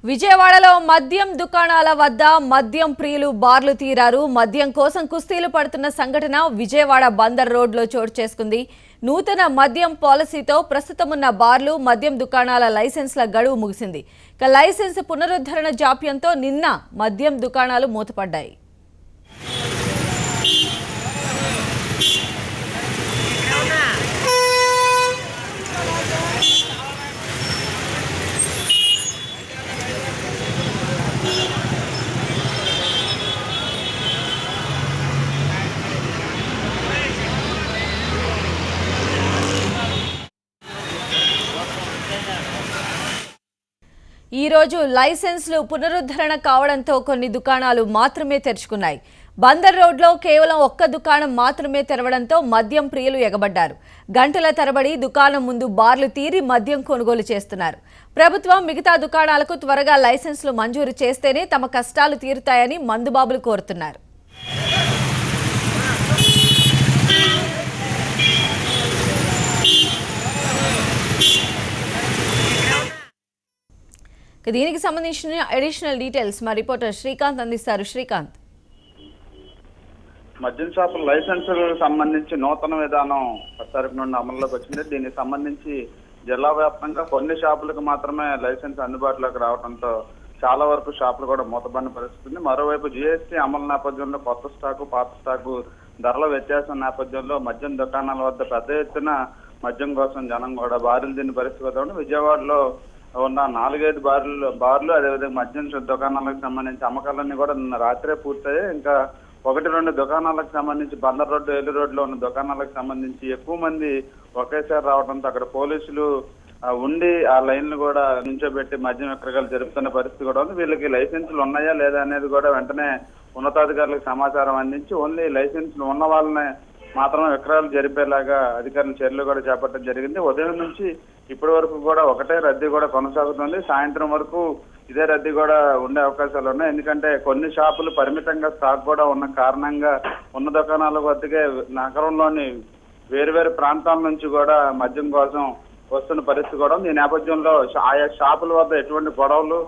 విజయవాడలో మద్యం దుకాణాల వద్ద మద్యం ప్రియులు బార్లు తీరారు. మద్యం కోసం కుస్తీలు పడుతున్న సంఘటన విజయవాడ బందర్ రోడ్లో చోటు చేసుకుంది. నూతన మద్యం పాలసీతో ప్రస్తుతమున్న బార్లు మద్యం దుకాణాల లైసెన్స్ల గడువు ముగిసింది. ఇక లైసెన్స్ పునరుద్ధరణ జాప్యంతో నిన్న మద్యం దుకాణాలు మూతపడ్డాయి. ఈ రోజు లైసెన్స్లు పునరుద్ధరణ కావడంతో కొన్ని దుకాణాలు మాత్రమే తెరుచుకున్నాయి. బందర్ రోడ్లో కేవలం ఒక్క దుకాణం మాత్రమే తెరవడంతో మద్యం ప్రియులు ఎగబడ్డారు. గంటల తరబడి దుకాణం ముందు బార్లు తీరి మద్యం కొనుగోలు చేస్తున్నారు. ప్రభుత్వం మిగతా దుకాణాలకు త్వరగా లైసెన్స్లు మంజూరు చేస్తేనే తమ కష్టాలు తీరుతాయని మందుబాబులు కోరుతున్నారు. దీనికి సంబంధించిన అడిషనల్ డీటెయిల్స్ మా రిపోర్టర్ శ్రీకాంత్ అందిస్తారు. శ్రీకాంత్, మద్యం షాపుల లైసెన్సులకు సంబంధించి నూతన విధానం 10 తారీఖు నుండి అమల్లోకి వచ్చింది. దీనికి సంబంధించి జిల్లా వ్యాప్తంగా కొన్ని షాపులకు మాత్రమే లైసెన్స్ అందుబాటులోకి రావడంతో చాలా వరకు షాపులు కూడా మూతబడిన పరిస్థితి. మరోవైపు జీఎస్టీ అమలు నేపథ్యంలో కొత్త స్టాకు పాత స్టాకు ధరల వ్యత్యాసం నేపథ్యంలో మద్యం దుకాణాల వద్ద పెద్ద ఎత్తున మద్యం కోసం జనం కూడా బారులు తిన్న పరిస్థితి ఉంది. విజయవాడలో ఉన్న 4-5 బార్లు అదేవిధంగా మద్యం దుకాణాలకు సంబంధించి అమ్మకాలన్నీ కూడా నిన్న రాత్రే పూర్తయ్యాయి. ఇంకా 1-2 దుకాణాలకు సంబంధించి బందర్ రోడ్డు, ఏలూరు రోడ్లో ఉన్న దుకాణాలకు సంబంధించి ఎక్కువ మంది ఒకేసారి రావడంతో అక్కడ పోలీసులు ఉండి ఆ లైన్లు కూడా నుంచోబెట్టి మద్యం విక్రయాలు జరుపుతున్న పరిస్థితి కూడా ఉంది. వీళ్ళకి లైసెన్సులు ఉన్నాయా లేదా అనేది కూడా వెంటనే ఉన్నతాధికారులకు సమాచారం అందించి ఓన్లీ లైసెన్సులు ఉన్న వాళ్ళనే మాత్రమే విక్రయాలు జరిపేలాగా అధికారులు చర్యలు కూడా చేపట్టడం జరిగింది. ఉదయం నుంచి ఇప్పటి వరకు కూడా ఒకటే రద్దీ కూడా కొనసాగుతుంది. సాయంత్రం వరకు ఇదే రద్దీ కూడా ఉండే అవకాశాలు ఉన్నాయి. ఎందుకంటే కొన్ని షాపులు పరిమితంగా స్టాక్ కూడా ఉన్న కారణంగా ఉన్న దుకాణాల వద్దకే నగరంలోని వేరువేరు ప్రాంతాల నుంచి కూడా మద్యం కోసం వస్తున్న పరిస్థితి కూడా ఉంది. ఈ నేపథ్యంలో ఆయా షాపుల వద్ద ఎటువంటి గొడవలు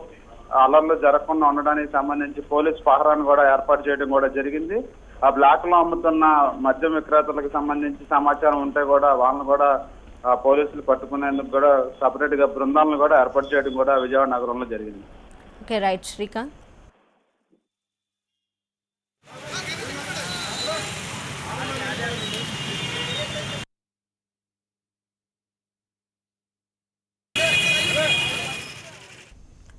అల్లర్లు జరగకుండా ఉండడానికి సంబంధించి పోలీస్ పహరాను కూడా ఏర్పాటు చేయడం కూడా జరిగింది. ఆ బ్లాక్ లో అమ్ముతున్న మద్యం విక్రేతలకు సంబంధించి సమాచారం ఉంటే కూడా వాళ్ళని కూడా పోలీసులు పట్టుకునేందుకు కూడా సపరేట్ గా బృందాలను కూడా ఏర్పాటు చేయడం కూడా విజయవాడ నగరంలో జరిగింది. Okay, right Srikanth.